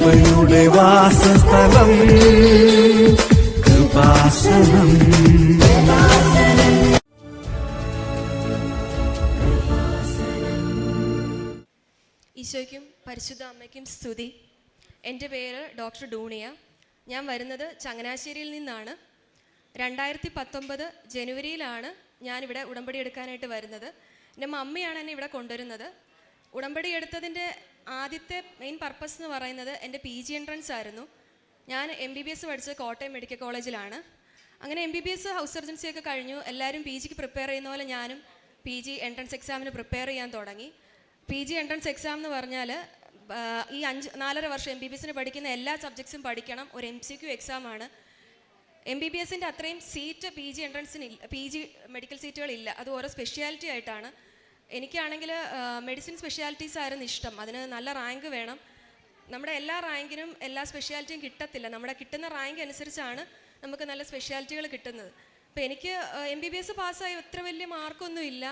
കൃപയുടെ വാസസ്ഥലം കൃപാസനം. ഈശോയ്ക്കും പരിശുദ്ധ അമ്മയ്ക്കും സ്തുതി. എൻ്റെ പേര് ഡോക്ടർ ഡൂണിയ. ഞാൻ വരുന്നത് ചങ്ങനാശ്ശേരിയിൽ നിന്നാണ്. 2019 ജനുവരിയിലാണ് ഞാനിവിടെ ഉടമ്പടി എടുക്കാനായിട്ട് വരുന്നത്. എൻ്റെ മമ്മിയാണ് എന്നെ ഇവിടെ കൊണ്ടുവരുന്നത്. ഉടമ്പടി എടുത്തതിൻ്റെ ആദ്യത്തെ മെയിൻ പർപ്പസ് എന്ന് പറയുന്നത് എൻ്റെ PG എൻട്രൻസ് ആയിരുന്നു. ഞാൻ MBBS പഠിച്ചത് കോട്ടയം മെഡിക്കൽ കോളേജിലാണ്. അങ്ങനെ MBBS ഹൗസ് സർജൻസി ഒക്കെ കഴിഞ്ഞു. എല്ലാവരും PGക്ക് പ്രിപ്പയർ ചെയ്യുന്ന പോലെ ഞാനും PG എൻട്രൻസ് എക്സാമിന് പ്രിപ്പയർ ചെയ്യാൻ തുടങ്ങി. PG എൻട്രൻസ് എക്സാം എന്ന് പറഞ്ഞാൽ ഈ 4.5 വർഷം MBBSന് പഠിക്കുന്ന എല്ലാ സബ്ജക്ട്സും പഠിക്കണം. ഒരു MCQ എക്സാമാണ്. MBBSൻ്റെ അത്രയും സീറ്റ് PG എൻട്രൻസിന് ഇല്ല, PG മെഡിക്കൽ സീറ്റുകളില്ല. അത് ഓരോ സ്പെഷ്യാലിറ്റി ആയിട്ടാണ്. എനിക്കാണെങ്കിൽ മെഡിസിൻ സ്പെഷ്യാലിറ്റീസ് ആയിരുന്നു ഇഷ്ടം. അതിന് നല്ല റാങ്ക് വേണം. നമ്മുടെ എല്ലാ റാങ്കിനും എല്ലാ സ്പെഷ്യാലിറ്റിയും കിട്ടത്തില്ല. നമ്മുടെ കിട്ടുന്ന റാങ്ക് അനുസരിച്ചാണ് നമുക്ക് നല്ല സ്പെഷ്യാലിറ്റികൾ കിട്ടുന്നത്. അപ്പോൾ എനിക്ക് MBBS പാസ്സായി അത്ര വലിയ മാർക്കൊന്നും ഇല്ല.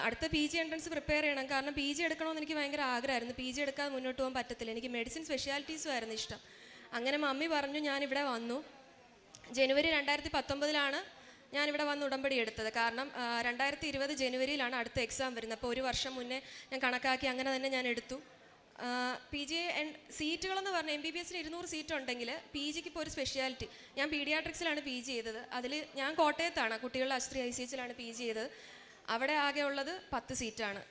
അടുത്ത PG എൻട്രൻസ് പ്രിപ്പയർ ചെയ്യണം. കാരണം PG എടുക്കണമെന്ന് എനിക്ക് ഭയങ്കര ആഗ്രഹമായിരുന്നു. PG എടുക്കാതെ മുന്നോട്ട് പോകാൻ പറ്റത്തില്ല. എനിക്ക് മെഡിസിൻ സ്പെഷ്യാലിറ്റീസും ആയിരുന്നു ഇഷ്ടം. അങ്ങനെ മമ്മി പറഞ്ഞു, ഞാനിവിടെ വന്നു. ജനുവരി 2019 ഞാനിവിടെ വന്ന് ഉടമ്പടി എടുത്തത്. കാരണം 2020 ജനുവരിയിലാണ് അടുത്ത എക്സാം വരുന്നത്. അപ്പോൾ ഒരു വർഷം മുന്നേ ഞാൻ കണക്കാക്കി അങ്ങനെ തന്നെ ഞാൻ എടുത്തു. PG സീറ്റുകളെന്ന് പറഞ്ഞാൽ MBBSന് 200 സീറ്റ് ഉണ്ടെങ്കിൽ PGക്ക് ഇപ്പോൾ ഒരു സ്പെഷ്യാലിറ്റി. ഞാൻ പീഡിയാട്രിക്സിലാണ് PG ചെയ്തത്. അതിൽ ഞാൻ കോട്ടയത്താണ്, കുട്ടികളുടെ ആശുപത്രി ICHലാണ് PG ചെയ്തത്. അവിടെ ആകെ ഉള്ളത് 10 സീറ്റാണ്.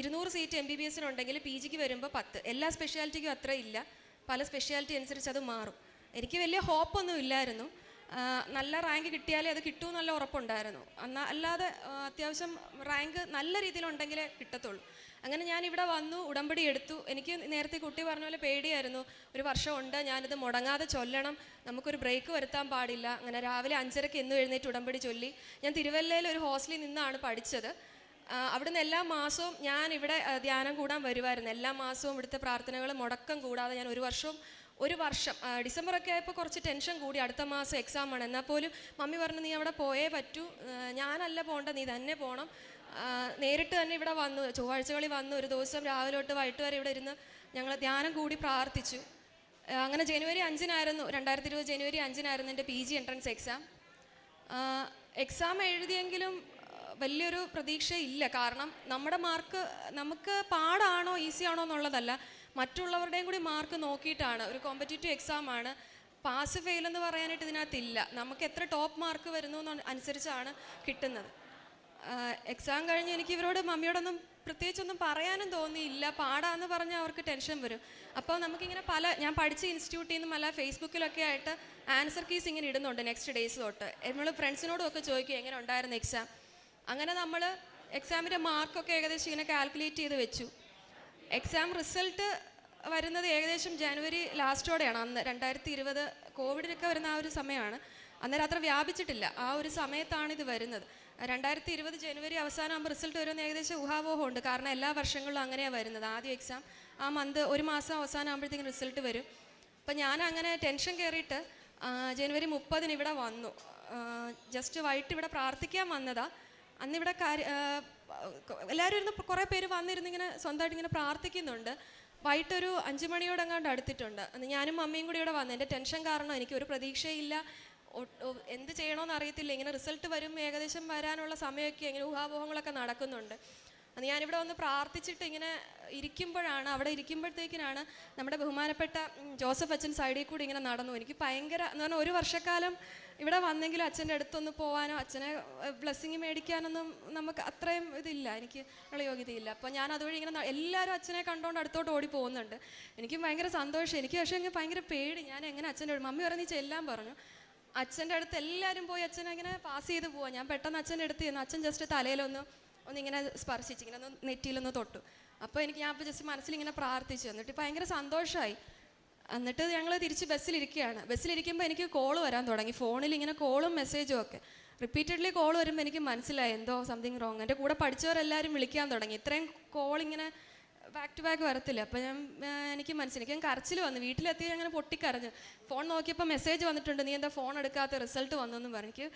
200 സീറ്റ് MBBSനുണ്ടെങ്കിൽ PGക്ക് വരുമ്പോൾ 10. എല്ലാ സ്പെഷ്യാലിറ്റിക്കും അത്ര ഇല്ല. പല സ്പെഷ്യാലിറ്റി അനുസരിച്ച് അത് മാറും. എനിക്ക് വലിയ ഹോപ്പൊന്നും ഇല്ലായിരുന്നു. നല്ല റാങ്ക് കിട്ടിയാലേ അത് കിട്ടുമെന്ന് നല്ല ഉറപ്പുണ്ടായിരുന്നു. അല്ലാതെ അത്യാവശ്യം റാങ്ക് നല്ല രീതിയിലുണ്ടെങ്കിലേ കിട്ടത്തുള്ളൂ. അങ്ങനെ ഞാനിവിടെ വന്നു, ഉടമ്പടി എടുത്തു. എനിക്ക് നേരത്തെ കുട്ടി പറഞ്ഞ പോലെ പേടിയായിരുന്നു. ഒരു വർഷമുണ്ട്, ഞാനിത് മുടങ്ങാതെ ചൊല്ലണം, നമുക്കൊരു ബ്രേക്ക് വരുത്താൻ പാടില്ല. അങ്ങനെ രാവിലെ 5:30 എന്നും എഴുന്നേറ്റ് ഉടമ്പടി ചൊല്ലി. ഞാൻ തിരുവല്ലയിൽ ഒരു ഹോസ്റ്റലിൽ നിന്നാണ് പഠിച്ചത്. അവിടുന്ന് എല്ലാ മാസവും ഞാൻ ഇവിടെ ധ്യാനം കൂടാൻ വരുമായിരുന്നു. എല്ലാ മാസവും ഇവിടുത്തെ പ്രാർത്ഥനകൾ മുടക്കം കൂടാതെ ഞാൻ ഒരു വർഷം ഡിസംബറൊക്കെ ആയപ്പോൾ കുറച്ച് ടെൻഷൻ കൂടി. അടുത്ത മാസം എക്സാമാണ്. എന്നാൽ പോലും മമ്മി പറഞ്ഞു, നീ അവിടെ പോയേ പറ്റൂ, ഞാനല്ല പോകണ്ട, നീ തന്നെ പോകണം. നേരിട്ട് തന്നെ ഇവിടെ വന്നു. ചൊവ്വാഴ്ചകളിൽ വന്നു. ഒരു ദിവസം രാവിലെ തൊട്ട് വൈകിട്ട് വരെ ഇവിടെ ഇരുന്ന് ഞങ്ങൾ ധ്യാനം കൂടി പ്രാർത്ഥിച്ചു. അങ്ങനെ ജനുവരി 5 2020 ജനുവരി 5 എൻ്റെ PG എൻട്രൻസ് എക്സാം. എക്സാം എഴുതിയെങ്കിലും വലിയൊരു പ്രതീക്ഷയില്ല. കാരണം നമ്മുടെ മാർക്ക് നമുക്ക് പാടാണോ ഈസി ആണോ എന്നുള്ളതല്ല, മറ്റുള്ളവരുടെയും കൂടി മാർക്ക് നോക്കിയിട്ടാണ്. ഒരു കോമ്പറ്റീറ്റീവ് എക്സാമാണ്. പാസ് ഫെയിൽ എന്ന് പറയാനായിട്ട് ഇതിനകത്തില്ല. നമുക്ക് എത്ര ടോപ്പ് മാർക്ക് വരുന്നു അനുസരിച്ചാണ് കിട്ടുന്നത്. എക്സാം കഴിഞ്ഞ് എനിക്ക് ഇവരോട് മമ്മിയോടൊന്നും പ്രത്യേകിച്ചൊന്നും പറയാനും തോന്നിയില്ല. പാടാന്ന് പറഞ്ഞാൽ അവർക്ക് ടെൻഷൻ വരും. അപ്പോൾ നമുക്കിങ്ങനെ ഞാൻ പഠിച്ച ഇൻസ്റ്റിറ്റ്യൂട്ടിൽ നിന്നും അല്ല ഫേസ്ബുക്കിലൊക്കെ ആയിട്ട് ആൻസർ കീസ് ഇങ്ങനെ ഇടുന്നുണ്ട് നെക്സ്റ്റ് ഡേയ്സ് തൊട്ട്. നമ്മൾ ഫ്രണ്ട്സിനോടും ഒക്കെ ചോദിക്കും എങ്ങനെ ഉണ്ടായിരുന്നു എക്സാം. അങ്ങനെ നമ്മൾ എക്സാമിൻ്റെ മാർക്കൊക്കെ ഏകദേശം ഇങ്ങനെ കാൽക്കുലേറ്റ് ചെയ്ത് വെച്ചു. എക്സാം റിസൾട്ട് വരുന്നത് ഏകദേശം ജനുവരി ലാസ്റ്റോടെയാണ്. അന്ന് 2020 കോവിഡിനൊക്കെ വരുന്ന ആ ഒരു സമയമാണ്. അന്നേരം അത്ര വ്യാപിച്ചിട്ടില്ല. ആ ഒരു സമയത്താണ് ഇത് വരുന്നത്. 2020 ജനുവരി അവസാനമാകുമ്പോൾ റിസൾട്ട് വരുമെന്ന് ഏകദേശം ഊഹാപോഹമുണ്ട്. കാരണം എല്ലാ വർഷങ്ങളിലും അങ്ങനെയാണ് വരുന്നത്. ആദ്യം എക്സാം ആ ഒരു മാസം അവസാനമാകുമ്പോഴത്തേക്കും റിസൾട്ട് വരും. അപ്പം ഞാൻ അങ്ങനെ ടെൻഷൻ കയറിയിട്ട് ജനുവരി 30 ഇവിടെ വന്നു. ജസ്റ്റ് വൈകിട്ട് ഇവിടെ പ്രാർത്ഥിക്കാൻ വന്നതാണ്. അന്നിവിടെ എല്ലാവരും ഇരുന്ന് കുറേ പേര് വന്നിരുന്നിങ്ങനെ സ്വന്തമായിട്ട് ഇങ്ങനെ പ്രാർത്ഥിക്കുന്നുണ്ട്. വൈകിട്ടൊരു 5 മണിയോടെങ്ങാണ്ട് അടുത്തിട്ടുണ്ട്. ഞാനും മമ്മിയും കൂടി ഇവിടെ വന്നു. എൻ്റെ ടെൻഷൻ കാരണം എനിക്കൊരു പ്രതീക്ഷയില്ല, എന്ത് ചെയ്യണമെന്ന് അറിയത്തില്ല. ഇങ്ങനെ റിസൾട്ട് വരും, ഏകദേശം വരാനുള്ള സമയമൊക്കെ ഇങ്ങനെ ഊഹാപോഹങ്ങളൊക്കെ നടക്കുന്നുണ്ട്. അത് ഞാനിവിടെ വന്ന് പ്രാർത്ഥിച്ചിട്ട് ഇങ്ങനെ അവിടെ ഇരിക്കുമ്പോഴത്തേക്കിനാണ് നമ്മുടെ ബഹുമാനപ്പെട്ട ജോസഫ് അച്ഛൻ സൈഡിൽ കൂടി ഇങ്ങനെ നടന്നു. എനിക്ക് ഭയങ്കര എന്ന് പറഞ്ഞാൽ ഒരു വർഷക്കാലം ഇവിടെ വന്നെങ്കിലും അച്ഛൻ്റെ അടുത്തൊന്ന് പോകാനോ അച്ഛനെ ബ്ലെസ്സിങ് മേടിക്കാനൊന്നും നമുക്ക് അത്രയും ഇതില്ല, എനിക്ക് ഉള്ള യോഗ്യതയില്ല. അപ്പോൾ ഞാൻ അതുവഴി ഇങ്ങനെ എല്ലാവരും അച്ഛനെ കണ്ടുകൊണ്ട് അടുത്തോട്ട് ഓടി പോകുന്നുണ്ട്. എനിക്ക് ഭയങ്കര സന്തോഷം. എനിക്ക് പക്ഷേ എനിക്ക് ഭയങ്കര പേടി. ഞാൻ എങ്ങനെ അച്ഛൻ്റെ മമ്മി പറഞ്ഞ് ചെല്ലാൻ പറഞ്ഞു. അച്ഛൻ്റെ അടുത്ത് എല്ലാവരും പോയി അച്ഛനെ ഇങ്ങനെ പാസ് ചെയ്ത് പോവാം. ഞാൻ പെട്ടെന്ന് അച്ഛൻ്റെ അടുത്ത് ചെന്നു. അച്ഛൻ ജസ്റ്റ് ഒന്നിങ്ങനെ സ്പർശിച്ച് ഇങ്ങനെ നെറ്റിയിലൊന്ന് തൊട്ടു. അപ്പോൾ ഞാൻ അപ്പോൾ ജസ്റ്റ് മനസ്സിലിങ്ങനെ പ്രാർത്ഥിച്ചു. എന്നിട്ട് ഭയങ്കര സന്തോഷമായി. എന്നിട്ട് ഞങ്ങൾ തിരിച്ച് ബസ്സിലിരിക്കുകയാണ്. ബസ്സിലിരിക്കുമ്പോൾ എനിക്ക് കോൾ വരാൻ തുടങ്ങി. ഫോണിൽ ഇങ്ങനെ കോളും മെസ്സേജും ഒക്കെ റിപ്പീറ്റഡ്ലി കോൾ വരുമ്പോൾ എനിക്ക് മനസ്സിലായി എന്തോ സംതിങ് റോങ്. എൻ്റെ കൂടെ പഠിച്ചവരെല്ലാവരും വിളിക്കാൻ തുടങ്ങി. ഇത്രയും കോൾ ഇങ്ങനെ ബാക്ക് ടു ബാക്ക് വരത്തില്ല. അപ്പോൾ എനിക്ക് മനസ്സിലാക്കി, ഞാൻ കരച്ചിൽ വന്നു. വീട്ടിലെത്തി അങ്ങനെ പൊട്ടിക്കരഞ്ഞു. ഫോൺ നോക്കിയപ്പോൾ മെസ്സേജ് വന്നിട്ടുണ്ട്, നീ എന്താ ഫോൺ എടുക്കാത്ത, റിസൾട്ട് വന്നെന്നും പറഞ്ഞു. എനിക്ക്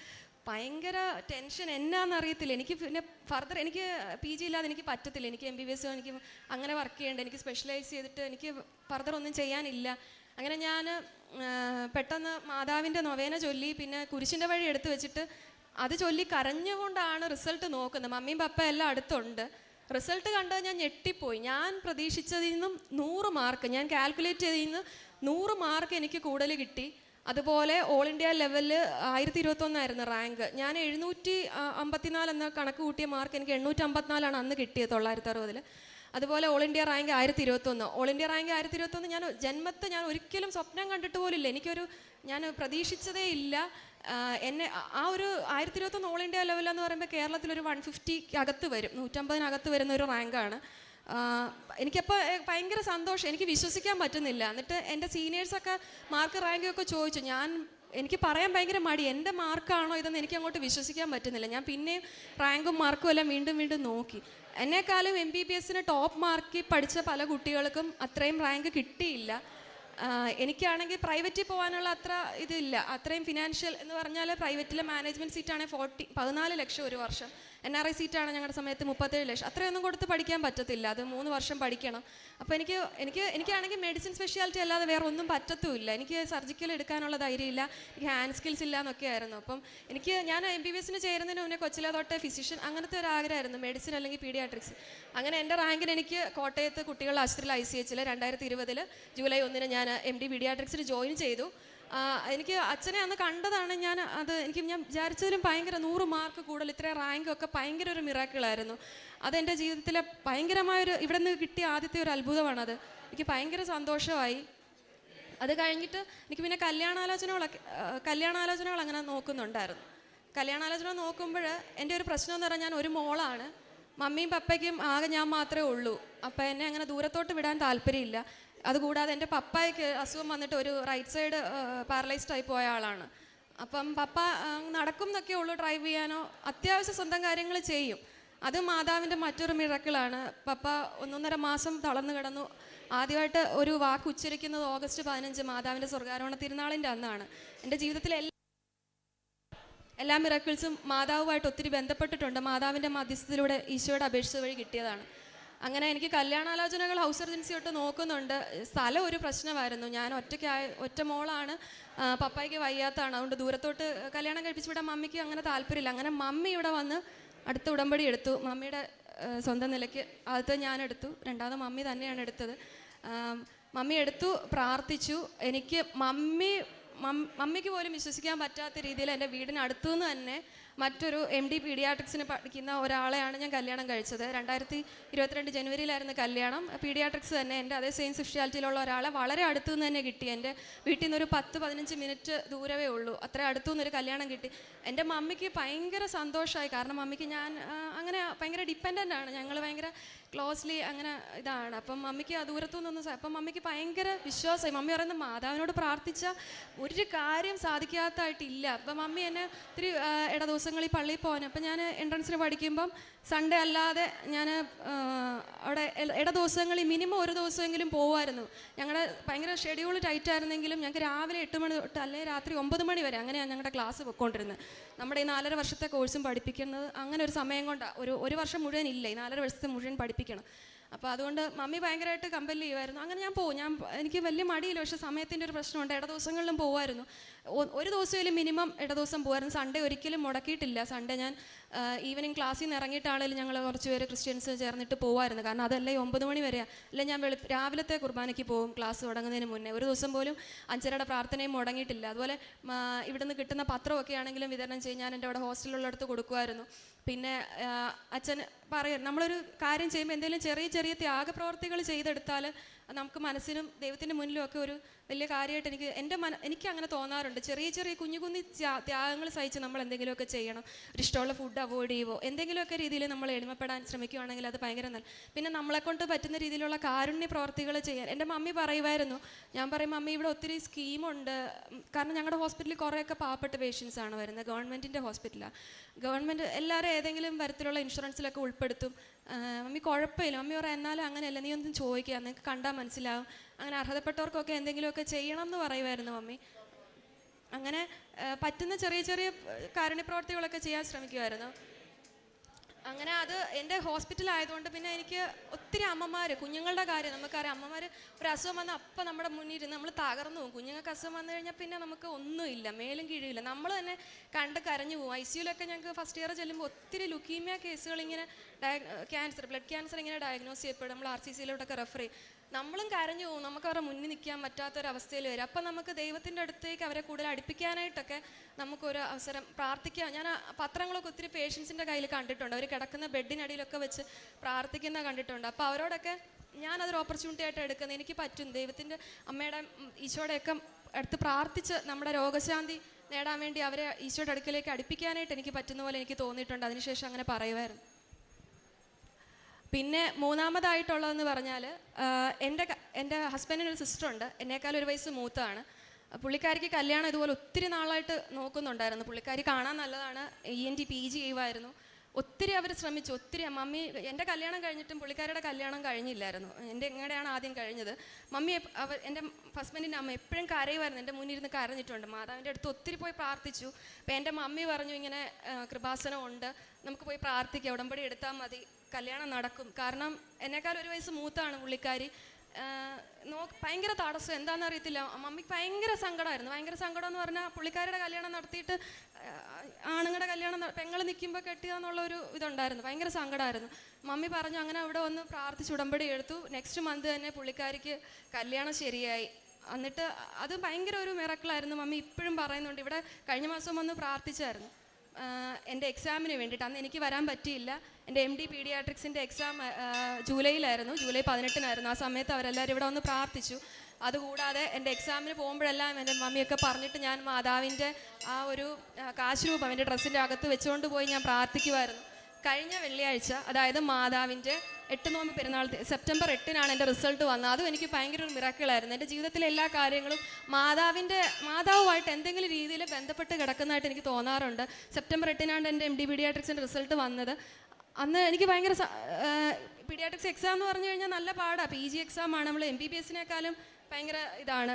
ഭയങ്കര ടെൻഷൻ, എന്നാന്നറിയത്തില്ല. എനിക്ക് പിന്നെ ഫർദർ എനിക്ക് PG ഇല്ലാതെ എനിക്ക് പറ്റത്തില്ല. എനിക്ക് MBBS എനിക്ക് അങ്ങനെ വർക്ക് ചെയ്യേണ്ട, എനിക്ക് സ്പെഷ്യലൈസ് ചെയ്തിട്ട് എനിക്ക് ഫർദർ ഒന്നും ചെയ്യാനില്ല. അങ്ങനെ ഞാൻ പെട്ടെന്ന് മാതാവിൻ്റെ നൊവേന ചൊല്ലി, പിന്നെ കുരിശിൻ്റെ വഴി എടുത്ത് വെച്ചിട്ട് അത് ചൊല്ലി കരഞ്ഞുകൊണ്ടാണ് റിസൾട്ട് നോക്കുന്നത്. മമ്മിയും പപ്പ എല്ലാം അടുത്തുണ്ട്. റിസൾട്ട് കണ്ടത് ഞാൻ ഞെട്ടിപ്പോയി. ഞാൻ പ്രതീക്ഷിച്ചതിൽ നിന്നും 100 മാർക്ക്, ഞാൻ കാൽക്കുലേറ്റ് ചെയ്തതിൽ നിന്ന് 100 മാർക്ക് എനിക്ക് കൂടുതൽ കിട്ടി. അതുപോലെ ഓൾ ഇന്ത്യ ലെവലിൽ 1021 റാങ്ക്. ഞാൻ 754 എന്ന കണക്ക് കൂട്ടിയ മാർക്ക് എനിക്ക് 854 അന്ന് കിട്ടിയത് 960. അതുപോലെ all India rank 1021. All India rank 1021 ഞാൻ ജന്മത്തെ ഞാൻ ഒരിക്കലും സ്വപ്നം കണ്ടിട്ട് പോലില്ല. ഞാൻ പ്രതീക്ഷിച്ചതേ ഇല്ല. എന്നെ ആ ഒരു 1021 ഓൾ ഇന്ത്യ ലെവലെന്ന് പറയുമ്പോൾ കേരളത്തിലൊരു 150 അകത്ത് വരും, 150 വരുന്ന ഒരു റാങ്കാണ്. എനിക്കപ്പോൾ ഭയങ്കര സന്തോഷം, എനിക്ക് വിശ്വസിക്കാൻ പറ്റുന്നില്ല. എന്നിട്ട് എൻ്റെ സീനിയേഴ്സൊക്കെ മാർക്ക് റാങ്കൊക്കെ ചോദിച്ചു. എനിക്ക് പറയാൻ ഭയങ്കര മടി, എൻ്റെ മാർക്കാണോ ഇതെന്ന് എനിക്ക് അങ്ങോട്ട് വിശ്വസിക്കാൻ പറ്റുന്നില്ല. ഞാൻ പിന്നെ റാങ്കും മാർക്കും എല്ലാം വീണ്ടും വീണ്ടും നോക്കി. എന്നെക്കാളും MBBSന് ടോപ്പ് മാർക്കിൽ പഠിച്ച പല കുട്ടികൾക്കും അത്രയും റാങ്ക് കിട്ടിയില്ല. എനിക്കാണെങ്കിൽ പ്രൈവറ്റിൽ പോകാനുള്ള അത്ര ഇതില്ല, അത്രയും ഫിനാൻഷ്യൽ എന്ന് പറഞ്ഞാൽ പ്രൈവറ്റിലെ മാനേജ്മെൻറ്റ് സീറ്റാണെങ്കിൽ 14 ലക്ഷം ഒരു വർഷം. NRI സീറ്റാണ് ഞങ്ങളുടെ സമയത്ത് 37 ലക്ഷം. അത്രയൊന്നും കൊടുത്ത് പഠിക്കാൻ പറ്റത്തില്ല, അത് 3 വർഷം പഠിക്കണം. അപ്പോൾ എനിക്കാണെങ്കിൽ മെഡിസിൻ സ്പെഷ്യാലിറ്റി അല്ലാതെ വേറെ ഒന്നും പറ്റത്തുമില്ല. എനിക്ക് സർജിക്കൽ എടുക്കാനുള്ള ധൈര്യമില്ല, എനിക്ക് ഹാൻഡ് സ്കിൽസ് ഇല്ല എന്നൊക്കെ ആയിരുന്നു. അപ്പം ഞാൻ MBBSന് ചേരുന്നതിന് മുന്നേ കൊച്ചിലെ തൊട്ടേ ഫിസിഷ്യൻ അങ്ങനത്തെ ഒരു ആഗ്രഹമായിരുന്നു, മെഡിസിൻ അല്ലെങ്കിൽ പീഡിയാട്രിക്സ്. അങ്ങനെ എൻ്റെ റാങ്കിന് എനിക്ക് കോട്ടയത്ത് കുട്ടികളുടെ ആശുപത്രിയിൽ ICHൽ 2020 ജൂലൈ 1 ഞാൻ MD പീഡിയാട്രിക്സിന് ജോയിൻ ചെയ്തു. എനിക്ക് അച്ഛനെ അന്ന് കണ്ടതാണ്. ഞാൻ വിചാരിച്ചതിലും ഭയങ്കര 100 മാർക്ക് കൂടുതൽ, ഇത്രയും റാങ്കൊക്കെ ഭയങ്കര ഒരു മിറാക്കിളായിരുന്നു. അതെൻ്റെ ജീവിതത്തിലെ ഭയങ്കരമായൊരു ഇവിടെ നിന്ന് കിട്ടിയ ആദ്യത്തെ ഒരു അത്ഭുതമാണത്. എനിക്ക് ഭയങ്കര സന്തോഷമായി. അത് കഴിഞ്ഞിട്ട് എനിക്ക് പിന്നെ കല്യാണാലോചനകൾ അങ്ങനെ നോക്കുന്നുണ്ടായിരുന്നു. കല്യാണാലോചന നോക്കുമ്പോൾ എൻ്റെ ഒരു പ്രശ്നം എന്ന് പറഞ്ഞാൽ, ഞാൻ ഒരു മോളാണ്, മമ്മിയും പപ്പയ്ക്കും ആകെ ഞാൻ മാത്രമേ ഉള്ളൂ. അപ്പം എന്നെ അങ്ങനെ ദൂരത്തോട്ട് വിടാൻ താല്പര്യമില്ല. അതുകൂടാതെ എൻ്റെ പപ്പായ്ക്ക് അസുഖം വന്നിട്ട് ഒരു റൈറ്റ് സൈഡ് പാരലൈസ്ഡ് ആയി പോയ ആളാണ്. അപ്പം പപ്പ നടക്കും എന്നൊക്കെ ഉള്ളൂ, ഡ്രൈവ് ചെയ്യാനോ അത്യാവശ്യം സ്വന്തം കാര്യങ്ങൾ ചെയ്യും. അത് മാതാവിൻ്റെ മറ്റൊരു മിറക്കിളാണ്. പപ്പ 1.5 മാസം തളർന്നു കിടന്നു. ആദ്യമായിട്ട് ഒരു വാക്ക് ഉച്ചരിക്കുന്നത് ഓഗസ്റ്റ് 15 മാതാവിൻ്റെ സ്വർഗ്ഗാരോഹണ തിരുനാളിൻ്റെ അന്നാണ്. എൻ്റെ ജീവിതത്തിലെ എല്ലാ മിറക്കിൾസും മാതാവുമായിട്ട് ഒത്തിരി ബന്ധപ്പെട്ടിട്ടുണ്ട്. മാതാവിൻ്റെ മധ്യസ്ഥത്തിലൂടെ ഈശോയുടെ അപേക്ഷ വഴി കിട്ടിയതാണ്. അങ്ങനെ എനിക്ക് കല്യാണാലോചനകൾ ഹൗസ് സർജൻസി തൊട്ട് നോക്കുന്നുണ്ട്. സ്ഥലം ഒരു പ്രശ്നമായിരുന്നു. ഞാൻ ഒറ്റ മോളാണ്, പപ്പായ്ക്ക് വയ്യാത്തതാണ്. അതുകൊണ്ട് ദൂരത്തോട്ട് കല്യാണം കഴിപ്പിച്ച് വിടാൻ മമ്മിക്ക് അങ്ങനെ താല്പര്യമില്ല. അങ്ങനെ മമ്മി ഇവിടെ വന്ന് അടുത്ത ഉടമ്പടി എടുത്തു. മമ്മിയുടെ സ്വന്തം നിലയ്ക്ക് ആദ്യത്തെ ഞാൻ എടുത്തു, രണ്ടാമത് മമ്മി തന്നെയാണ് എടുത്തത്. മമ്മി എടുത്തു, പ്രാർത്ഥിച്ചു. എനിക്ക് മമ്മിക്ക് പോലും വിശ്വസിക്കാൻ പറ്റാത്ത രീതിയിൽ എൻ്റെ വീടിനടുത്തു നിന്ന് തന്നെ മറ്റൊരു MD പീഡിയാട്രിക്സിന് പഠിക്കുന്ന ഒരാളെയാണ് ഞാൻ കല്യാണം കഴിച്ചത്. 2022 ജനുവരിയിലായിരുന്നു കല്യാണം. പീഡിയാട്രിക്സ് തന്നെ, എൻ്റെ അതേ സെയിം സ്പെഷ്യാലിറ്റിയിലുള്ള ഒരാളെ വളരെ അടുത്തു നിന്ന് തന്നെ കിട്ടി. എൻ്റെ വീട്ടിൽ നിന്നൊരു 10-15 മിനിറ്റ് ദൂരമേ ഉള്ളൂ. അത്ര അടുത്തു നിന്നൊരു കല്യാണം കിട്ടി. എൻ്റെ മമ്മിക്ക് ഭയങ്കര സന്തോഷമായി. കാരണം മമ്മിക്ക് ഞാൻ അങ്ങനെ ഭയങ്കര ഡിപ്പെൻഡൻ്റ് ആണ്, ഞങ്ങൾ ഭയങ്കര ക്ലോസ്ലി അങ്ങനെ ഇതാണ്. അപ്പം മമ്മിക്ക് ആ ദൂരത്തു നിന്നൊന്നും, അപ്പം മമ്മിക്ക് ഭയങ്കര വിശ്വാസമായി. മമ്മി പറയുന്നത് മാതാവിനോട് പ്രാർത്ഥിച്ചാൽ ഒരു കാര്യം സാധിക്കാത്തതായിട്ടില്ല. അപ്പം മമ്മി എന്നെ ഒത്തിരി ദിവസങ്ങളിൽ പള്ളിയിൽ പോകാൻ, അപ്പം ഞാൻ എൻട്രൻസിന് പഠിക്കുമ്പം സൺഡേ അല്ലാതെ ഞാൻ അവിടെ ദിവസങ്ങളിൽ മിനിമം ഒരു ദിവസമെങ്കിലും പോകുമായിരുന്നു. ഞങ്ങളുടെ ഭയങ്കര ഷെഡ്യൂൾ ടൈറ്റ് ആയിരുന്നെങ്കിലും ഞങ്ങൾക്ക് രാവിലെ 8 മണി തൊട്ട് അല്ലെങ്കിൽ രാത്രി 9 മണി വരെ അങ്ങനെയാണ് ഞങ്ങളുടെ ക്ലാസ് പോയിക്കൊണ്ടിരുന്നത്. നമ്മുടെ ഈ 4.5 വർഷത്തെ കോഴ്സും പഠിപ്പിക്കുന്നത് അങ്ങനെ ഒരു സമയം കൊണ്ടാണ്. ഒരു വർഷം മുഴുവൻ ഇല്ല, ഈ 4.5 വർഷത്തെ മുഴുവൻ പഠിപ്പിക്കണം. അപ്പോൾ അതുകൊണ്ട് മമ്മി ഭയങ്കരമായിട്ട് കമ്പൽ ചെയ്യുമായിരുന്നു. അങ്ങനെ ഞാൻ പോകും, എനിക്ക് വലിയ മടിയില്ല. പക്ഷേ സമയത്തിൻ്റെ ഒരു പ്രശ്നമുണ്ട്, ദിവസങ്ങളിലും പോകുമായിരുന്നു. ഒരു ദിവസമെങ്കിലും മിനിമം ദിവസം പോകുമായിരുന്നു. സൺഡേ ഒരിക്കലും മുടക്കിയിട്ടില്ല. സൺഡേ ഞാൻ ഈവനിങ് ക്ലാസ്സിൽ നിന്ന് ഇറങ്ങിയിട്ടാണെങ്കിലും ഞങ്ങൾ കുറച്ച് പേര് ക്രിസ്ത്യൻസ് ചേർന്നിട്ട് പോകുമായിരുന്നു. കാരണം അതല്ലേ 9 മണി വരെയാണ്. അല്ലെങ്കിൽ ഞാൻ രാവിലത്തെ കുർബാനയ്ക്ക് പോകും ക്ലാസ് തുടങ്ങുന്നതിന് മുന്നേ. ഒരു ദിവസം പോലും 5:30 പ്രാർത്ഥനയും മുടങ്ങിയിട്ടില്ല. അതുപോലെ ഇവിടുന്ന് കിട്ടുന്ന പത്രമൊക്കെ ആണെങ്കിലും വിതരണം ചെയ്യും. ഞാൻ എൻ്റെ അവിടെ ഹോസ്റ്റലിലുള്ളടത്ത് കൊടുക്കുമായിരുന്നു. പിന്നെ അച്ഛൻ പറയും, നമ്മളൊരു കാര്യം ചെയ്യുമ്പോൾ എന്തെങ്കിലും ചെറിയ ചെറിയ ത്യാഗപ്രവർത്തികൾ ചെയ്തെടുത്താൽ അത് നമുക്ക് മനസ്സിനും ദൈവത്തിൻ്റെ മുന്നിലും ഒക്കെ ഒരു വലിയ കാര്യമായിട്ട് എനിക്ക് അങ്ങനെ തോന്നാറുണ്ട്. ചെറിയ ചെറിയ കുഞ്ഞു കുഞ്ഞു ത്യാഗങ്ങൾ സഹിച്ച് നമ്മൾ എന്തെങ്കിലുമൊക്കെ ചെയ്യണം. ഒരു ഇഷ്ടമുള്ള ഫുഡ് അവോയ്ഡ് ചെയ്യുമോ എന്തെങ്കിലുമൊക്കെ രീതിയിൽ നമ്മൾ എളിമപ്പെടാൻ ശ്രമിക്കുകയാണെങ്കിൽ അത് ഭയങ്കര നല്ല. പിന്നെ നമ്മളെക്കൊണ്ട് പറ്റുന്ന രീതിയിലുള്ള കാരുണ്യ പ്രവർത്തികൾ ചെയ്യാൻ എൻ്റെ മമ്മി പറയുമായിരുന്നു. ഞാൻ പറയും, മമ്മി ഇവിടെ ഒത്തിരി സ്കീമുണ്ട്. കാരണം ഞങ്ങളുടെ ഹോസ്പിറ്റലിൽ കുറേയൊക്കെ പാവപ്പെട്ട പേഷ്യൻസ് ആണ് വരുന്നത്. ഗവൺമെൻറ്റിൻ്റെ ഹോസ്പിറ്റലാണ്. ഗവൺമെൻറ് എല്ലാവരും ഏതെങ്കിലും തരത്തിലുള്ള ഇൻഷുറൻസിലൊക്കെ ഉൾപ്പെടുത്തും. മമ്മി കുഴപ്പമില്ല. മമ്മി പറയാം, എന്നാലും അങ്ങനെയല്ല, നീ ഒന്നും ചോദിക്കുക, നിങ്ങൾക്ക് കണ്ടാൽ മനസ്സിലാവും. അങ്ങനെ അർഹതപ്പെട്ടവർക്കൊക്കെ എന്തെങ്കിലുമൊക്കെ ചെയ്യണം എന്ന് പറയുമായിരുന്നു മമ്മി. അങ്ങനെ പറ്റുന്ന ചെറിയ ചെറിയ കാരുണ്യപ്രവർത്തികളൊക്കെ ചെയ്യാൻ ശ്രമിക്കുമായിരുന്നു. അങ്ങനെ അത് എൻ്റെ ഹോസ്പിറ്റലായതുകൊണ്ട് പിന്നെ എനിക്ക് ഒത്തിരി അമ്മമാർ, കുഞ്ഞുങ്ങളുടെ കാര്യം നമുക്കറിയാം. അമ്മമാർ ഒരു അസുഖം വന്നാൽ അപ്പം നമ്മുടെ മുന്നിൽ ഇരുന്ന് നമ്മൾ തകർന്നു പോകും. കുഞ്ഞുങ്ങൾക്ക് അസുഖം വന്നു കഴിഞ്ഞാൽ പിന്നെ നമുക്ക് ഒന്നുമില്ല, മേലും കീഴില്ല, നമ്മൾ തന്നെ കണ്ട് കരഞ്ഞു പോകും. ICUലൊക്കെ ഞങ്ങൾക്ക് ഫസ്റ്റ് ഇയർ ചെല്ലുമ്പോൾ ഒത്തിരി ലുക്കീമിയ കേസുകൾ ഇങ്ങനെ ബ്ലഡ് ക്യാൻസർ ഇങ്ങനെ ഡയഗ്നോസ് ചെയ്യപ്പെടും. നമ്മൾ RCCയിലോട്ടൊക്കെ റെഫർ ചെയ്യും. നമ്മളും കരഞ്ഞു പോകും. നമുക്ക് അവരുടെ മുന്നിൽ നിൽക്കാൻ പറ്റാത്തൊരവസ്ഥയിൽ വരും. അപ്പം നമുക്ക് ദൈവത്തിൻ്റെ അടുത്തേക്ക് അവരെ കൂടുതൽ അടുപ്പിക്കാനായിട്ടൊക്കെ നമുക്കൊരു അവസരം പ്രാർത്ഥിക്കാം. ഞാൻ പത്രങ്ങളൊക്കെ ഒത്തിരി പേഷ്യൻസിൻ്റെ കയ്യിൽ കണ്ടിട്ടുണ്ട്. അവർ കിടക്കുന്ന ബെഡിനടിയിലൊക്കെ വെച്ച് പ്രാർത്ഥിക്കുന്ന കണ്ടിട്ടുണ്ട്. അപ്പോൾ അവരോടൊക്കെ ഞാനതൊരു ഓപ്പർച്യൂണിറ്റി ആയിട്ട് എടുക്കുന്നത്. എനിക്ക് പറ്റും ദൈവത്തിൻ്റെ അമ്മയുടെ ഈശോയുടെയൊക്കെ അടുത്ത് പ്രാർത്ഥിച്ച് നമ്മുടെ രോഗശാന്തി നേടാൻ വേണ്ടി അവരെ ഈശോയുടെ അടുക്കലേക്ക് അടുപ്പിക്കാനായിട്ട് എനിക്ക് പറ്റുന്ന പോലെ എനിക്ക് തോന്നിയിട്ടുണ്ട്. അതിനുശേഷം അങ്ങനെ പറയുമായിരുന്നു. പിന്നെ മൂന്നാമതായിട്ടുള്ളതെന്ന് പറഞ്ഞാൽ എൻ്റെ ഹസ്ബൻഡിനൊരു സിസ്റ്ററുണ്ട്. എന്നേക്കാൾ ഒരു വയസ്സ് മൂത്തതാണ്. പുള്ളിക്കാരിക്ക് കല്യാണം ഇതുപോലെ ഒത്തിരി നാളായിട്ട് നോക്കുന്നുണ്ടായിരുന്നു. പുള്ളിക്കാരി കാണാൻ നല്ലതാണ്. ENT PG ചെയ്യുമായിരുന്നു. ഒത്തിരി അവർ ശ്രമിച്ചു. ഒത്തിരി മമ്മി, എൻ്റെ കല്യാണം കഴിഞ്ഞിട്ടും പുള്ളിക്കാരിയുടെ കല്യാണം കഴിഞ്ഞില്ലായിരുന്നു. എങ്ങടെയാണ് ആദ്യം കഴിഞ്ഞത്. മമ്മി എൻ്റെ ഹസ്ബൻഡിൻ്റെ അമ്മ എപ്പോഴും കരയുമായിരുന്നു. എൻ്റെ മുന്നിരുന്ന് കരഞ്ഞിട്ടുണ്ട്. മാതാവിൻ്റെ അടുത്ത് ഒത്തിരി പോയി പ്രാർത്ഥിച്ചു. അപ്പോൾ എൻ്റെ മമ്മി പറഞ്ഞു, ഇങ്ങനെ കൃപാസനം ഉണ്ട്, നമുക്ക് പോയി പ്രാർത്ഥിക്കാം, ഉടമ്പടി എടുത്താൽ മതി, കല്യാണം നടക്കും. കാരണം എന്നേക്കാൾ ഒരു വയസ്സ് മൂത്താണ് പുള്ളിക്കാരി. ഭയങ്കര തടസ്സം എന്താണെന്ന് അറിയത്തില്ല. മമ്മിക്ക് ഭയങ്കര സങ്കടമായിരുന്നു. ഭയങ്കര സങ്കടം എന്ന് പറഞ്ഞാൽ പുള്ളിക്കാരുടെ കല്യാണം നടത്തിയിട്ട് ആണുങ്ങളുടെ കല്യാണം പെങ്ങൾ നിൽക്കുമ്പോൾ കെട്ടുക എന്നുള്ളൊരു ഇതുണ്ടായിരുന്നു. ഭയങ്കര സങ്കടമായിരുന്നു. മമ്മി പറഞ്ഞു, അങ്ങനെ അവിടെ വന്ന് പ്രാർത്ഥിച്ച് ഉടമ്പടി എടുത്തു. നെക്സ്റ്റ് മന്ത് തന്നെ പുള്ളിക്കാരിക്ക് കല്യാണം ശരിയായി. എന്നിട്ട് അത് ഭയങ്കര ഒരു മിറക്കിളായിരുന്നു. മമ്മി ഇപ്പോഴും പറയുന്നുണ്ട്. ഇവിടെ കഴിഞ്ഞ മാസം വന്ന് പ്രാർത്ഥിച്ചായിരുന്നു എൻ്റെ എക്സാമിന് വേണ്ടിയിട്ട്. അന്ന് എനിക്ക് വരാൻ പറ്റിയില്ല. എൻ്റെ MD പീഡിയാട്രിക്സിൻ്റെ എക്സാം ജൂലൈയിലായിരുന്നു. ജൂലൈ 18-നായിരുന്നു. ആ സമയത്ത് അവരെല്ലാവരും ഇവിടെ വന്ന് പ്രാർത്ഥിച്ചു. അതുകൂടാതെ എൻ്റെ എക്സാമിന് പോകുമ്പോഴെല്ലാം എൻ്റെ മമ്മിയൊക്കെ പറഞ്ഞിട്ട് ഞാൻ മാതാവിൻ്റെ ആ ഒരു കാശ് രൂപം എൻ്റെ ഡ്രസ്സിൻ്റെ അകത്ത് വെച്ചുകൊണ്ട് പോയി ഞാൻ പ്രാർത്ഥിക്കുമായിരുന്നു. കഴിഞ്ഞ വെള്ളിയാഴ്ച, അതായത് മാതാവിൻ്റെ 8 നോമ്പ് പെരുന്നാൾ സെപ്റ്റംബർ 8-നാണ് എൻ്റെ റിസൾട്ട് വന്നത്. അതും എനിക്ക് ഭയങ്കര ഒരു മിറാക്കിളായിരുന്നു. എൻ്റെ ജീവിതത്തിലെ എല്ലാ കാര്യങ്ങളും മാതാവുമായിട്ട് എന്തെങ്കിലും രീതിയിൽ ബന്ധപ്പെട്ട് കിടക്കുന്നതായിട്ട് എനിക്ക് തോന്നാറുണ്ട്. സെപ്റ്റംബർ 8-നാണ് എൻ്റെ MD പീഡിയാട്രിക്സിൻ്റെ റിസൾട്ട് വന്നത്. അന്ന് എനിക്ക് ഭയങ്കര പീഡിയാട്രിക്സ് എക്സാം എന്ന് പറഞ്ഞു കഴിഞ്ഞാൽ നല്ല പാടാണ്. PG എക്സാമാണ്. നമ്മൾ MBBSനേക്കാളും ഭയങ്കര ഇതാണ്.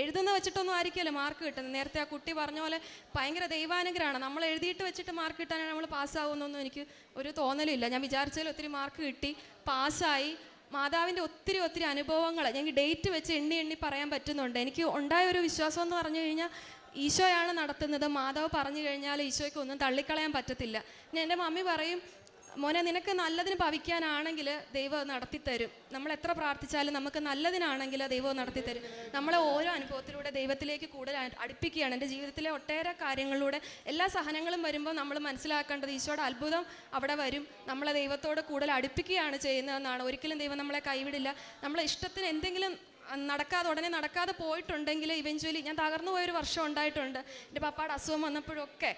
എഴുതുന്ന വെച്ചിട്ടൊന്നും ആയിരിക്കുമല്ലോ മാർക്ക് കിട്ടുന്നത്. നേരത്തെ ആ കുട്ടി പറഞ്ഞ പോലെ ഭയങ്കര ദൈവാനുഗ്രഹമാണ്. നമ്മൾ എഴുതിയിട്ട് വെച്ചിട്ട് മാർക്ക് കിട്ടാൻ നമ്മൾ പാസ്സാവുമെന്നൊന്നും എനിക്ക് ഒരു തോന്നലില്ല. ഞാൻ വിചാരിച്ചാൽ ഒത്തിരി മാർക്ക് കിട്ടി, പാസ്സായി. മാതാവിൻ്റെ ഒത്തിരി ഒത്തിരി അനുഭവങ്ങൾ ഞങ്ങൾക്ക് ഡേറ്റ് വെച്ച് എണ്ണി പറയാൻ പറ്റുന്നുണ്ട്. എനിക്ക് ഉണ്ടായ ഒരു വിശ്വാസം എന്ന് പറഞ്ഞു കഴിഞ്ഞാൽ ഈശോയാണ് നടത്തുന്നത്. മാതാവ് പറഞ്ഞു കഴിഞ്ഞാൽ ഈശോയ്ക്ക് ഒന്നും തള്ളിക്കളയാൻ പറ്റത്തില്ല. പിന്നെ എൻ്റെ മമ്മി പറയും, മോനെ, നിനക്ക് നല്ലതിന് ഭവിക്കാനാണെങ്കിൽ ദൈവം നടത്തിത്തരും. നമ്മൾ എത്ര പ്രാർത്ഥിച്ചാലും നമുക്ക് നല്ലതിനാണെങ്കിൽ ദൈവം നടത്തിത്തരും. നമ്മളെ ഓരോ അനുഭവത്തിലൂടെ ദൈവത്തിലേക്ക് കൂടുതൽ അടുപ്പിക്കുകയാണ്. എൻ്റെ ജീവിതത്തിലെ ഒട്ടേറെ കാര്യങ്ങളിലൂടെ എല്ലാ സഹനങ്ങളും വരുമ്പോൾ നമ്മൾ മനസ്സിലാക്കേണ്ടത് ഈശോയുടെ അത്ഭുതം അവിടെ വരും. നമ്മളെ ദൈവത്തോട് കൂടുതൽ അടുപ്പിക്കുകയാണ് ചെയ്യുന്നതെന്നാണ്. ഒരിക്കലും ദൈവം നമ്മളെ കൈവിടില്ല. നമ്മളെ ഇഷ്ടത്തിന് എന്തെങ്കിലും ഉടനെ നടക്കാതെ പോയിട്ടുണ്ടെങ്കിൽ ഇവഞ്ച്വലി ഞാൻ തകർന്നു പോയൊരു വർഷം ഉണ്ടായിട്ടുണ്ട്. എൻ്റെ പപ്പായുടെ അസുഖം വന്നപ്പോഴൊക്കെ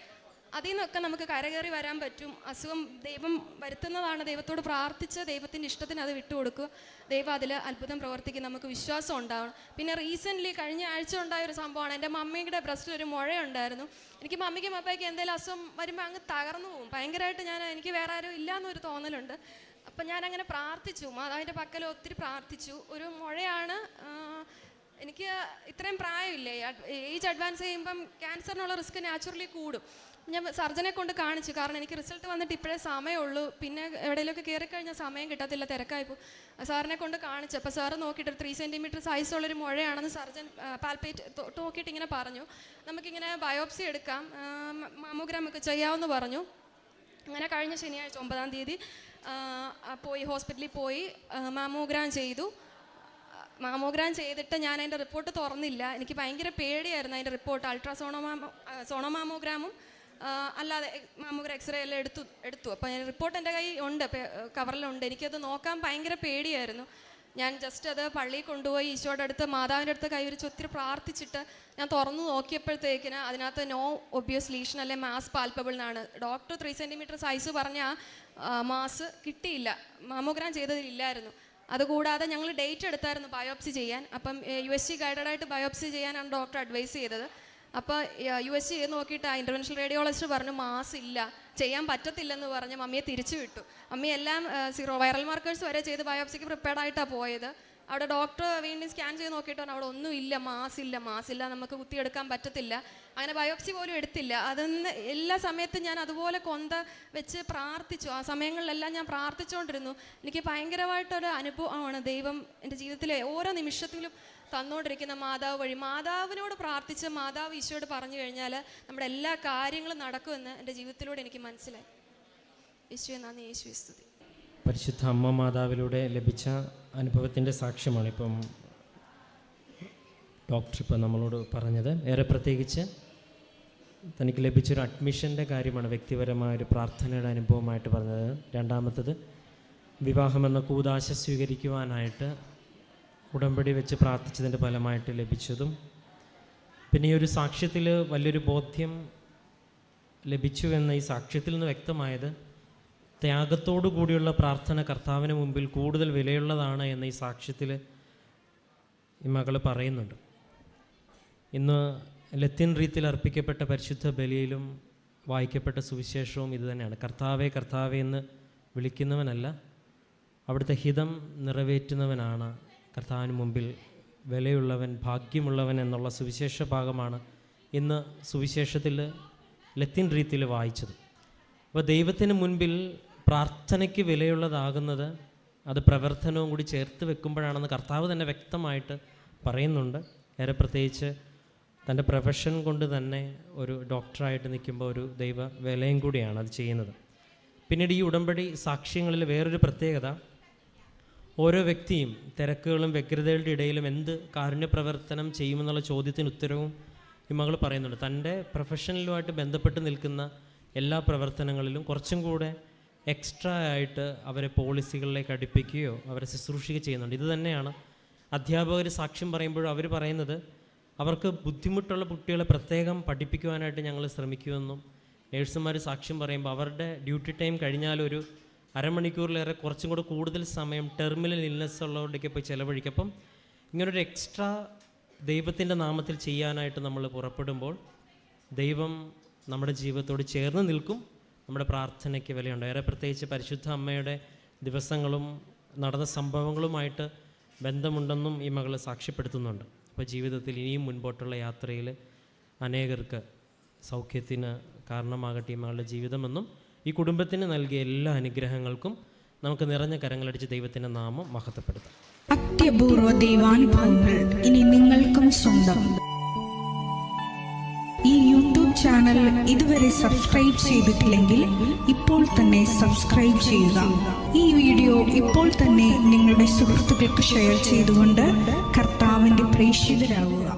അതിൽ നിന്നൊക്കെ നമുക്ക് കരകയറി വരാൻ പറ്റും. അസുഖം ദൈവം വരുത്തുന്നതാണ്. ദൈവത്തോട് പ്രാർത്ഥിച്ച് ദൈവത്തിൻ്റെ ഇഷ്ടത്തിന് അത് വിട്ടുകൊടുക്കുക. ദൈവം അതിൽ അത്ഭുതം പ്രവർത്തിക്കും. നമുക്ക് വിശ്വാസം ഉണ്ടാവണം. പിന്നെ റീസെൻ്റ്ലി കഴിഞ്ഞ ആഴ്ച ഉണ്ടായൊരു സംഭവമാണ്. എൻ്റെ മമ്മിയുടെ ബ്രസ്റ്റിൽ ഒരു മുഴയുണ്ടായിരുന്നു. എനിക്ക് മമ്മിക്കും പപ്പയ്ക്കും എന്തെങ്കിലും അസുഖം വരുമ്പോൾ അങ്ങ് തകർന്നു പോകും ഭയങ്കരമായിട്ട്. എനിക്ക് വേറെ ആരും ഇല്ലയെന്നൊരു തോന്നലുണ്ട്. അപ്പം ഞാനങ്ങനെ പ്രാർത്ഥിച്ചു. മാതാവിൻ്റെ പക്കൽ ഒത്തിരി പ്രാർത്ഥിച്ചു. ഒരു മുഴയാണ്. എനിക്ക് ഇത്രയും പ്രായമില്ലേ, ഏജ് അഡ്വാൻസ് ചെയ്യുമ്പം ക്യാൻസറിനുള്ള റിസ്ക് നാച്ചുറലി കൂടും. ഞാൻ സർജനെ കൊണ്ട് കാണിച്ചു. കാരണം എനിക്ക് റിസൾട്ട് വന്നിട്ട് ഇപ്പോഴേ സമയമുള്ളൂ. പിന്നെ എവിടെയെങ്കിലുമൊക്കെ കയറിക്കഴിഞ്ഞാൽ സമയം കിട്ടത്തില്ല, തിരക്കായിപ്പോൾ. സാറിനെ കൊണ്ട് കാണിച്ചു. അപ്പോൾ സാറ് നോക്കിയിട്ട് 3 സെൻറ്റിമീറ്റർ സൈസുള്ളൊരു മുഴയാണെന്ന് സർജൻ പാൽപ്പേറ്റ് നോക്കിയിട്ട് ഇങ്ങനെ പറഞ്ഞു. നമുക്കിങ്ങനെ ബയോപ്സി എടുക്കാം, മാമോഗ്രാം ഒക്കെ ചെയ്യാമെന്ന് പറഞ്ഞു. അങ്ങനെ കഴിഞ്ഞ ശനിയാഴ്ച 9-ാം തീയതി പോയി ഹോസ്പിറ്റലിൽ പോയി മാമോഗ്രാം ചെയ്തു. മാമോഗ്രാം ചെയ്തിട്ട് ഞാൻ അതിൻ്റെ റിപ്പോർട്ട് തുറന്നില്ല. എനിക്ക് ഭയങ്കര പേടിയായിരുന്നു അതിൻ്റെ റിപ്പോർട്ട്. സോണോമാമോഗ്രാമും അല്ലാതെ മാമോഗ്രാം എക്സ്റേ എല്ലാം എടുത്തു. അപ്പോൾ റിപ്പോർട്ട് എൻ്റെ കയ്യിൽ ഉണ്ട്, കവറിലുണ്ട്. എനിക്കത് നോക്കാൻ ഭയങ്കര പേടിയായിരുന്നു. ഞാൻ ജസ്റ്റ് അത് പള്ളിയിൽ കൊണ്ടുപോയി ഈശോയുടെ അടുത്ത് മാതാവിൻ്റെ അടുത്ത് കൈവരിച്ച് ഒത്തിരി പ്രാർത്ഥിച്ചിട്ട് ഞാൻ തുറന്നു നോക്കിയപ്പോഴത്തേക്കിന് അതിനകത്ത് നോ ഒബ്വിയസ് ലീഷൻ അല്ലെ മാസ് പാൽപ്പബിൾ എന്നാണ്. ഡോക്ടർ 3 സെൻറ്റിമീറ്റർ സൈസ് പറഞ്ഞ മാസ് കിട്ടിയില്ല, മാമോഗ്രാം ചെയ്തതിലില്ലായിരുന്നു. അതുകൂടാതെ ഞങ്ങൾ ഡേറ്റ് എടുത്തായിരുന്നു ബയോപ്സി ചെയ്യാൻ. അപ്പം USG ഗൈഡഡായിട്ട് ബയോപ്സി ചെയ്യാനാണ് ഡോക്ടർ അഡ്വൈസ് ചെയ്തത്. അപ്പോൾ USG ചെയ്ത് നോക്കിയിട്ട് ആ ഇൻ്റർവെൻഷണൽ റേഡിയോളജിസ്റ്റ് പറഞ്ഞു മാസ് ഇല്ല, ചെയ്യാൻ പറ്റത്തില്ലെന്ന് പറഞ്ഞ് മമ്മിയെ തിരിച്ചു വിട്ടു. മമ്മി എല്ലാം 0 വൈറൽ മാർക്കേഴ്സ് വരെ ചെയ്ത് ബയോപ്സിക്ക് പ്രിപ്പയർഡ് ആയിട്ടാണ് പോയത്. അവിടെ ഡോക്ടർ വീണ്ടും സ്കാൻ ചെയ്ത് നോക്കിയിട്ട് അവിടെ ഒന്നും ഇല്ല, മാസില്ല, നമുക്ക് കുത്തിയെടുക്കാൻ പറ്റത്തില്ല. അങ്ങനെ ബയോപ്സി പോലും എടുത്തില്ല. അതൊന്ന് എല്ലാ സമയത്തും ഞാൻ അതുപോലെ കൊന്ത വെച്ച് പ്രാർത്ഥിച്ചു. ആ സമയങ്ങളിലെല്ലാം ഞാൻ പ്രാർത്ഥിച്ചുകൊണ്ടിരുന്നു. എനിക്ക് ഭയങ്കരമായിട്ടൊരു അനുഭവമാണ് ദൈവം എൻ്റെ ജീവിതത്തിലെ ഓരോ നിമിഷത്തിലും തന്നുകൊണ്ടിരിക്കുന്ന മാതാവ് വഴി. മാതാവിനോട് പ്രാർത്ഥിച്ച് മാതാവ് ഈശോയോട് പറഞ്ഞു കഴിഞ്ഞാൽ നമ്മുടെ എല്ലാ കാര്യങ്ങളും നടക്കുമെന്ന് എൻ്റെ ജീവിതത്തിലൂടെ എനിക്ക് മനസ്സിലായി. യേശുവേ നന്ദി, യേശുവേ സ്തുതി. പരിശുദ്ധ അമ്മ മാതാവിലൂടെ ലഭിച്ച അനുഭവത്തിൻ്റെ സാക്ഷ്യമാണ് ഇപ്പം ഡോക്ടർ ഇപ്പം നമ്മളോട് പറഞ്ഞത്. ഏറെ പ്രത്യേകിച്ച് തനിക്ക് ലഭിച്ചൊരു അഡ്മിഷൻ്റെ കാര്യമാണ് വ്യക്തിപരമായൊരു പ്രാർത്ഥനയുടെ അനുഭവമായിട്ട് പറഞ്ഞത്. രണ്ടാമത്തത് വിവാഹമെന്ന കൂദാശ സ്വീകരിക്കുവാനായിട്ട് ഉടമ്പടി വെച്ച് പ്രാർത്ഥിച്ചതിൻ്റെ ഫലമായിട്ട് ലഭിച്ചതും. പിന്നെ ഈ ഒരു സാക്ഷ്യത്തിൽ വലിയൊരു ബോധ്യം ലഭിച്ചു എന്ന ഈ സാക്ഷ്യത്തിൽ നിന്ന് വ്യക്തമായത് ത്യാഗത്തോടു കൂടിയുള്ള പ്രാർത്ഥന കർത്താവിന് മുമ്പിൽ കൂടുതൽ വിലയുള്ളതാണ് എന്ന ഈ സാക്ഷ്യത്തിൽ ഈ മകൾ പറയുന്നുണ്ട്. ഇന്ന് ലത്തീൻ റീത്തിൽ അർപ്പിക്കപ്പെട്ട പരിശുദ്ധ ബലിയിലും വായിക്കപ്പെട്ട സുവിശേഷവും ഇത് തന്നെയാണ്. കർത്താവേ കർത്താവേ എന്ന് വിളിക്കുന്നവനല്ല, അവിടുത്തെ ഹിതം നിറവേറ്റുന്നവനാണ് കർത്താവിന് മുമ്പിൽ വിലയുള്ളവൻ, ഭാഗ്യമുള്ളവൻ എന്നുള്ള സുവിശേഷ ഭാഗമാണ് ഇന്ന് സുവിശേഷത്തിൽ ലത്തീൻ റീത്തിൽ വായിച്ചത്. അപ്പോൾ ദൈവത്തിന് മുൻപിൽ പ്രാർത്ഥനയ്ക്ക് വിലയുള്ളതാകുന്നത് അത് പ്രവർത്തനവും കൂടി ചേർത്ത് വെക്കുമ്പോഴാണെന്ന് കർത്താവ് തന്നെ വ്യക്തമായിട്ട് പറയുന്നുണ്ട്. ഏറെ പ്രത്യേകിച്ച് തൻ്റെ പ്രൊഫഷൻ കൊണ്ട് തന്നെ ഒരു ഡോക്ടറായിട്ട് നിൽക്കുമ്പോൾ ഒരു ദൈവ വിലയും കൂടിയാണ് അത് ചെയ്യുന്നത്. പിന്നീട് ഈ ഉടമ്പടി സാക്ഷ്യങ്ങളിൽ വേറൊരു പ്രത്യേകത, ഓരോ വ്യക്തിയും തിരക്കുകളും വ്യഗ്രതകളുടെ ഇടയിലും എന്ത് കാരുണ്യപ്രവർത്തനം ചെയ്യുമെന്നുള്ള ചോദ്യത്തിന് ഉത്തരവും ഈ മകൾ പറയുന്നുണ്ട്. തൻ്റെ പ്രൊഫഷണലുമായിട്ട് ബന്ധപ്പെട്ട് നിൽക്കുന്ന എല്ലാ പ്രവർത്തനങ്ങളിലും കുറച്ചും കൂടെ എക്സ്ട്രാ ആയിട്ട് അവരെ പോളിസികളിലേക്ക് അടുപ്പിക്കുകയോ അവരെ ശുശ്രൂഷിക്കുകയോ ചെയ്യുന്നുണ്ട്. ഇത് തന്നെയാണ് അധ്യാപകർ സാക്ഷ്യം പറയുമ്പോഴും അവർ പറയുന്നത്. അവർക്ക് ബുദ്ധിമുട്ടുള്ള കുട്ടികളെ പ്രത്യേകം പഠിപ്പിക്കുവാനായിട്ട് ഞങ്ങൾ ശ്രമിക്കുമെന്നും, നേഴ്സുമാർ സാക്ഷ്യം പറയുമ്പോൾ അവരുടെ ഡ്യൂട്ടി ടൈം കഴിഞ്ഞാലൊരു അരമണിക്കൂറിലേറെ കുറച്ചും കൂടെ കൂടുതൽ സമയം ടെർമിനൽ ഇൽനെസ് ഉള്ളവരുടെയൊക്കെ പോയി ചിലവഴിക്കും. അപ്പം ഇങ്ങനൊരു എക്സ്ട്രാ ദൈവത്തിൻ്റെ നാമത്തിൽ ചെയ്യാനായിട്ട് നമ്മൾ പുറപ്പെടുമ്പോൾ ദൈവം നമ്മുടെ ജീവിതത്തോട് ചേർന്ന് നിൽക്കും, നമ്മുടെ പ്രാർത്ഥനയ്ക്ക് വിലയുണ്ട്. ഏറെ പ്രത്യേകിച്ച് പരിശുദ്ധ അമ്മയുടെ ദിവസങ്ങളും നടന്ന സംഭവങ്ങളുമായിട്ട് ബന്ധമുണ്ടെന്നും ഈ മകൾ സാക്ഷ്യപ്പെടുത്തുന്നുണ്ട്. അപ്പോൾ ജീവിതത്തിൽ ഇനിയും മുൻപോട്ടുള്ള യാത്രയിൽ അനേകർക്ക് സൗഖ്യത്തിന് കാരണമാകട്ടെ ഈ മകളുടെ ജീവിതമെന്നും ഈ കുടുംബത്തിന് നൽകിയ എല്ലാ അനുഗ്രഹങ്ങൾക്കും നമുക്ക് നിറഞ്ഞ കരങ്ങളടിച്ച് ദൈവത്തിൻ്റെ നാമം മഹത്വപ്പെടുത്താം. അത്യപൂർവ ദൈവാനുഭവങ്ങൾ ഇനി നിങ്ങൾക്കും സ്വന്തം. ഈ യൂട്യൂബ് ചാനൽ ഇതുവരെ സബ്സ്ക്രൈബ് ചെയ്തിട്ടില്ലെങ്കിൽ ഇപ്പോൾ തന്നെ സബ്സ്ക്രൈബ് ചെയ്യുക. ഈ വീഡിയോ ഇപ്പോൾ തന്നെ നിങ്ങളുടെ സുഹൃത്തുക്കൾക്ക് ഷെയർ ചെയ്തുകൊണ്ട് കർത്താവിൻ്റെ പ്രേക്ഷിതരാകുക.